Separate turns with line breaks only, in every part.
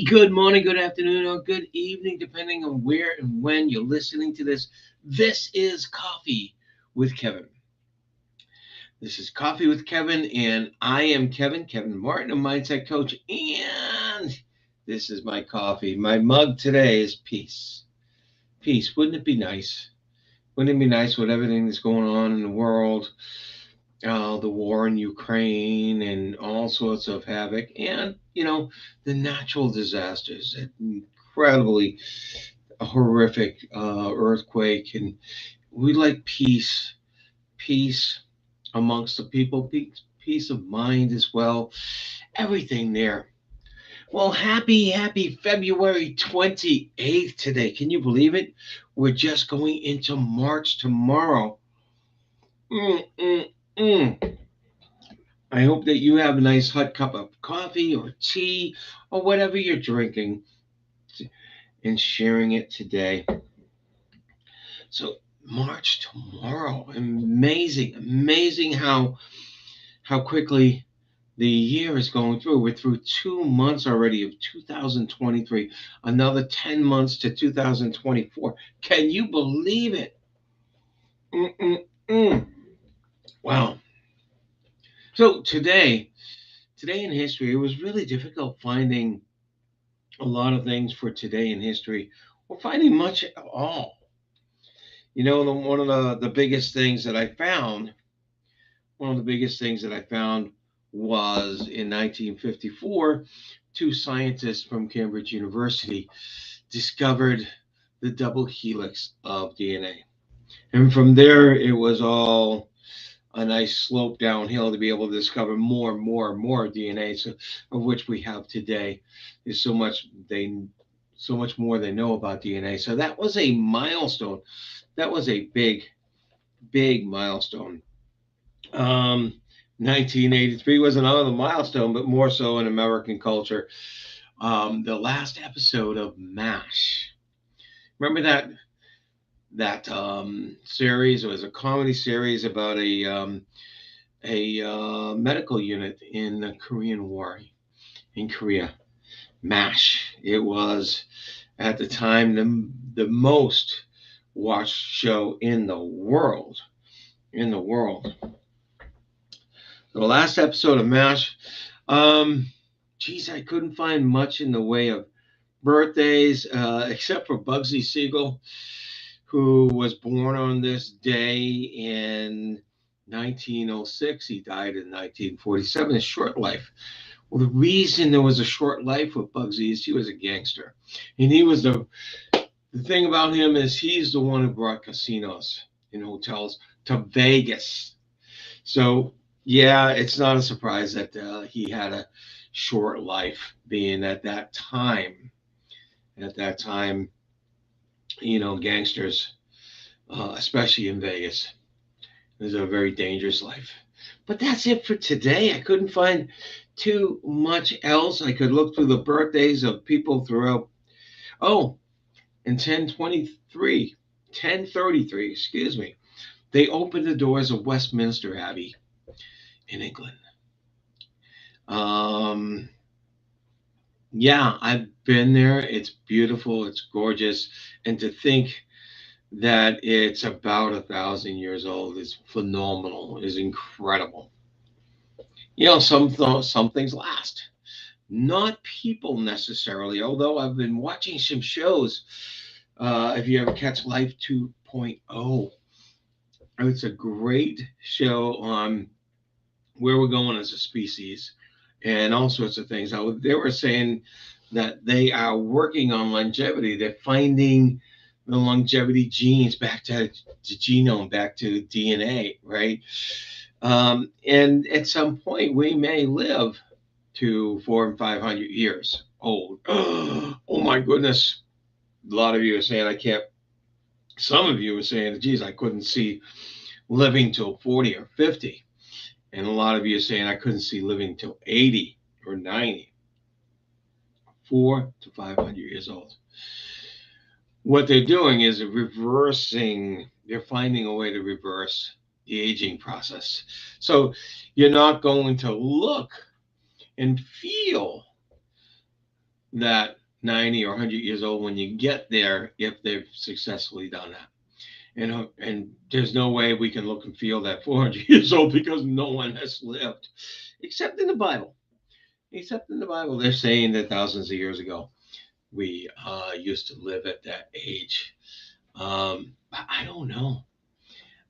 Good morning, good afternoon, or good evening, depending on where and when you're listening to this. This is Coffee with Kevin. This is Coffee with Kevin, and I am Kevin Martin, a mindset coach, and this is my coffee. My mug today is peace. Peace. Wouldn't it be nice? Wouldn't it be nice with everything that's going on in the world? The war in Ukraine and all sorts of havoc, and the natural disasters, that incredibly horrific earthquake, and we like peace, peace amongst the people, peace of mind as well, everything there. Well, happy February 28th today. Can you believe it? We're just going into March tomorrow. Mm, mm, mm. I hope that you have a nice hot cup of coffee or tea or whatever you're drinking and sharing it today. So March tomorrow, amazing how quickly the year is going through. We're through 2 months already of 2023, another 10 months to 2024. Can you believe it? Mm-mm-mm. Wow. So today in history, it was really difficult finding a lot of things for today in history, or finding much at all. One of the biggest things that I found, one of the biggest things that I found was in 1954, two scientists from Cambridge University discovered the double helix of DNA. And from there, it was all a nice slope downhill to be able to discover more and more and more DNA, so, of which we have today. There's so much more they know about DNA. So that was a milestone. That was a big milestone. 1983 was another milestone, but more so in American culture. The last episode of MASH. Remember that series? It was a comedy series about a medical unit in the Korean War in Korea. MASH. It was at the time the most watched show in the world. In the world. The last episode of MASH. Um, Geez, I couldn't find much in the way of birthdays, except for Bugsy Siegel, who was born on this day in 1906. He died in 1947. A short life. Well, the reason there was a short life with Bugsy is he was a gangster, and he was the thing about him is he's the one who brought casinos and hotels to Vegas. So yeah, it's not a surprise that he had a short life, being at that time, gangsters, especially in Vegas, it was a very dangerous life. But that's it for today. I couldn't find too much else. I could look through the birthdays of people throughout. Oh, in 1033, excuse me, they opened the doors of Westminster Abbey in England. Um, yeah, I've been there. It's beautiful. It's gorgeous. And to think that it's about 1,000 years old is phenomenal. Is incredible. Some things last. Not people necessarily. Although I've been watching some shows. If you ever catch Life 2.0, it's a great show on where we're going as a species and all sorts of things. Now, they were saying that they are working on longevity. They're finding the longevity genes back to the genome, back to DNA, right? And at some point, we may live to 400 and 500 years old. Oh my goodness. A lot of you are saying I can't. Some of you are saying, geez, I couldn't see living till 40 or 50. And a lot of you are saying I couldn't see living till 80 or 90, 400 to 500 years old. What they're doing is they're finding a way to reverse the aging process. So you're not going to look and feel that 90 or 100 years old when you get there if they've successfully done that. And there's no way we can look and feel that 400 years old because no one has lived, except in the Bible. Except in the Bible, they're saying that thousands of years ago we used to live at that age. But I don't know.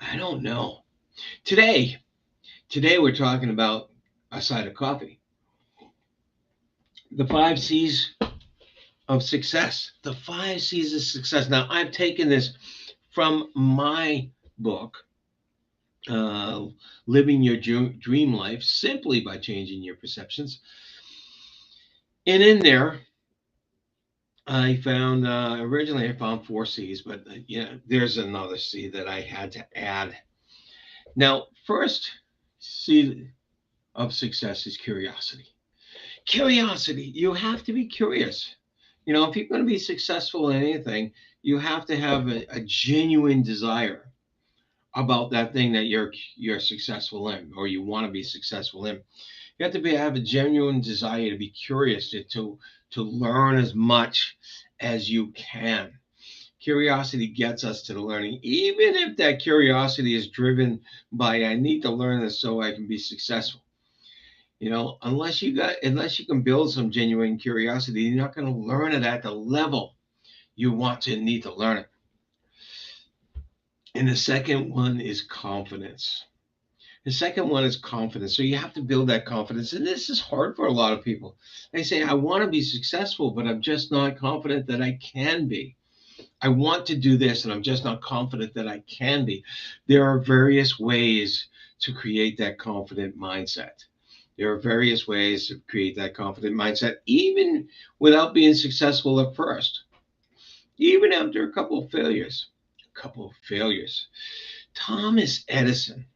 I don't know. Today, today we're talking about a side of coffee. The 5 C's of success. The 5 C's of success. Now, I've taken this from my book, uh, Living Your Dream Life Simply by Changing Your Perceptions. And in there, I found originally I found 4 C's, but yeah, there's another C that I had to add. Now, first C of success is curiosity. Curiosity. You have to be curious. You know, if you're going to be successful in anything, you have to have a genuine desire about that thing that you're successful in, or you want to be successful in. You have to have a genuine desire to be curious, to learn as much as you can. Curiosity gets us to the learning, even if that curiosity is driven by I need to learn this so I can be successful. You know, unless you can build some genuine curiosity, you're not going to learn it at the level you want to need to learn it. And the second one is confidence. The second one is confidence. So you have to build that confidence. And this is hard for a lot of people. They say, I want to be successful, but I'm just not confident that I can be. I want to do this, and I'm just not confident that I can be. There are various ways to create that confident mindset. There are various ways to create that confident mindset, even without being successful at first, even after a couple of failures. A couple of failures. Thomas Edison.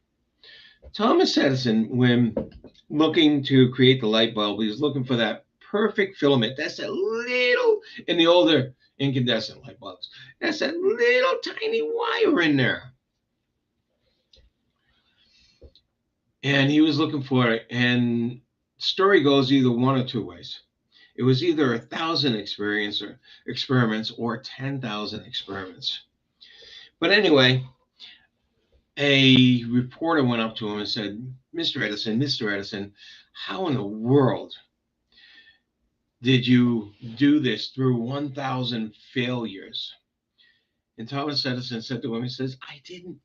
Thomas Edison, when looking to create the light bulb, he was looking for that perfect filament. That's a little, in the older incandescent light bulbs, that's that little tiny wire in there. And he was looking for it. And story goes either one or two ways. It was either 1,000 experiments or 10,000 experiments. But anyway, a reporter went up to him and said, Mr. Edison, how in the world did you do this through 1,000 failures? And Thomas Edison said to him, he says, I didn't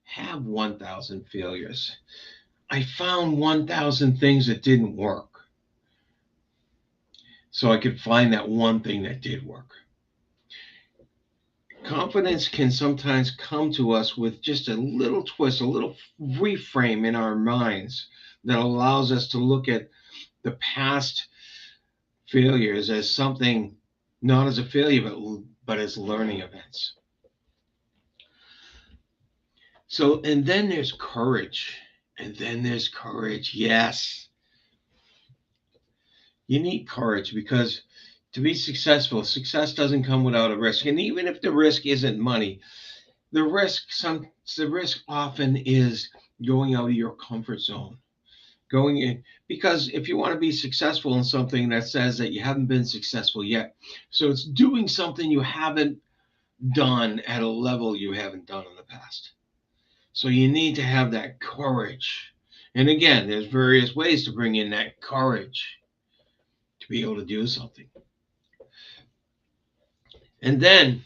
have 1,000 failures. I found 1,000 things that didn't work. So I could find that one thing that did work. Confidence can sometimes come to us with just a little twist, a little reframe in our minds that allows us to look at the past failures as something not as a failure, but as learning events. So, and then there's courage. And then there's courage. Yes. You need courage because to be successful, success doesn't come without a risk. And even if the risk isn't money, the risk often is going out of your comfort zone. Going in, because if you want to be successful in something, that says that you haven't been successful yet. So it's doing something you haven't done at a level you haven't done in the past. So you need to have that courage. And again, there's various ways to bring in that courage to be able to do something. And then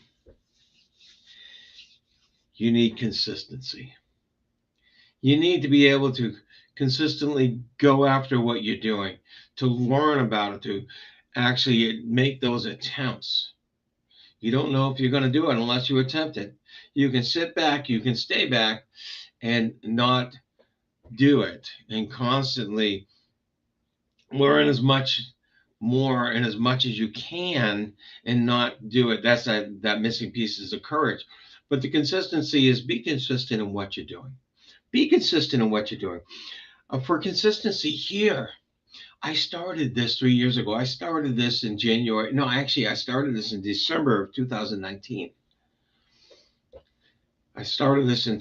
you need consistency. You need to be able to consistently go after what you're doing, to learn about it, to actually make those attempts. You don't know if you're going to do it unless you attempt it. You can sit back, you can stay back and not do it, and constantly learn as much more and as much as you can and not do it. That's that missing piece is the courage. But the consistency is be consistent in what you're doing. Be consistent in what you're doing. For consistency here, I started this 3 years ago. I started this in January. No, actually, I started this in December of 2019. I started this in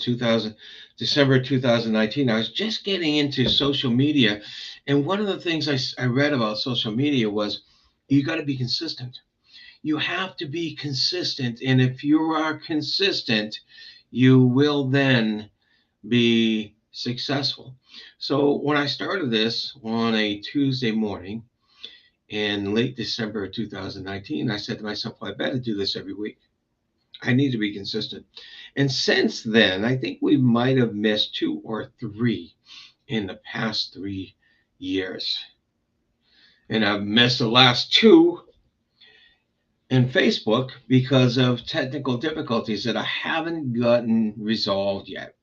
December 2019. I was just getting into social media. And one of the things I read about social media was You got to be consistent. You have to be consistent. And if you are consistent, you will then be successful. So when I started this on a Tuesday morning in late December of 2019, I said to myself, well, I better do this every week. I need to be consistent. And since then, I think we might have missed 2 or 3 in the past 3 years. And I've missed the last 2 in Facebook because of technical difficulties that I haven't gotten resolved yet.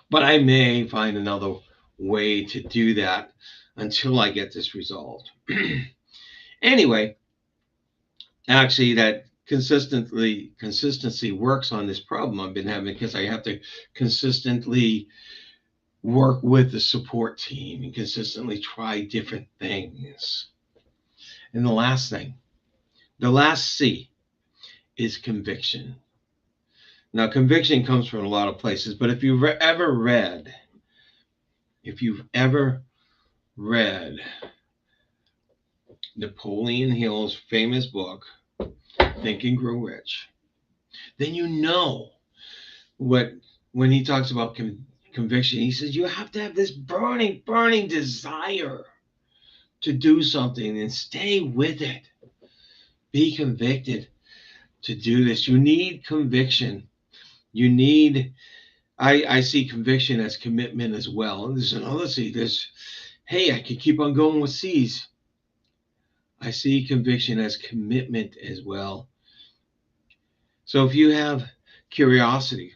But I may find another way to do that until I get this resolved. Anyway, actually, that consistency works on this problem I've been having because I have to consistently work with the support team and consistently try different things. And the last thing, the last C is conviction. Now, conviction comes from a lot of places, but if you've ever read Napoleon Hill's famous book, Think and Grow Rich, then you know what when he talks about conviction. He says you have to have this burning desire to do something and stay with it. Be convicted to do this. You need conviction. You need. I see conviction as commitment as well. And there's another C. There's, hey, I could keep on going with C's. I see conviction as commitment as well. So if you have curiosity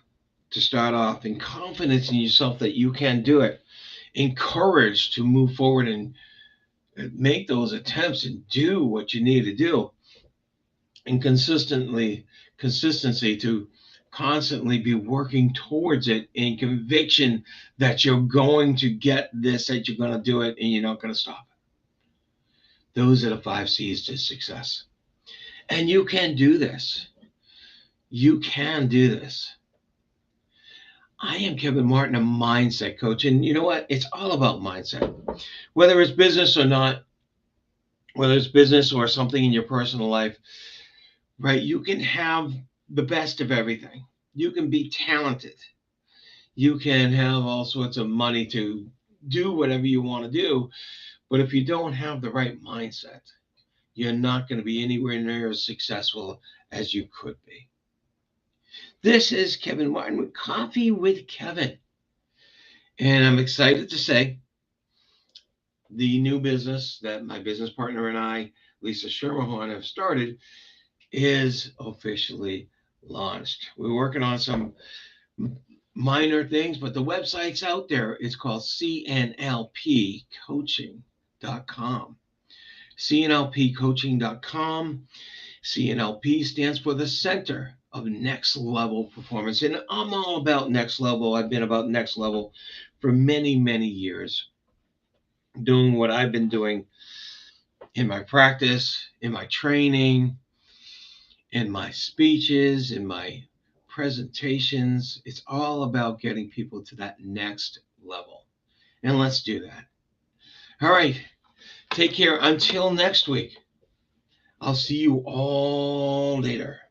to start off and confidence in yourself that you can do it, encouraged to move forward and make those attempts and do what you need to do, and consistency to constantly be working towards it in conviction that you're going to get this, that you're going to do it, and you're not going to stop. Those are the 5 C's to success. And you can do this. You can do this. I am Kevin Martin, a mindset coach. And you know what? It's all about mindset. Whether it's business or not, whether it's business or something in your personal life, right? You can have the best of everything. You can be talented. You can have all sorts of money to do whatever you want to do. But if you don't have the right mindset, you're not going to be anywhere near as successful as you could be. This is Kevin Martin with Coffee with Kevin. And I'm excited to say the new business that my business partner and I, Lisa Schermerhorn, have started is officially launched. We're working on some minor things, but the website's out there. It's called cnlpcoaching.com. cnlpcoaching.com. CNLP stands for the Center of Next Level Performance. And I'm all about next level. I've been about next level for many, many years, doing what I've been doing in my practice, in my training, in my speeches, in my presentations. It's all about getting people to that next level. And let's do that. All right. Take care until next week. I'll see you all later.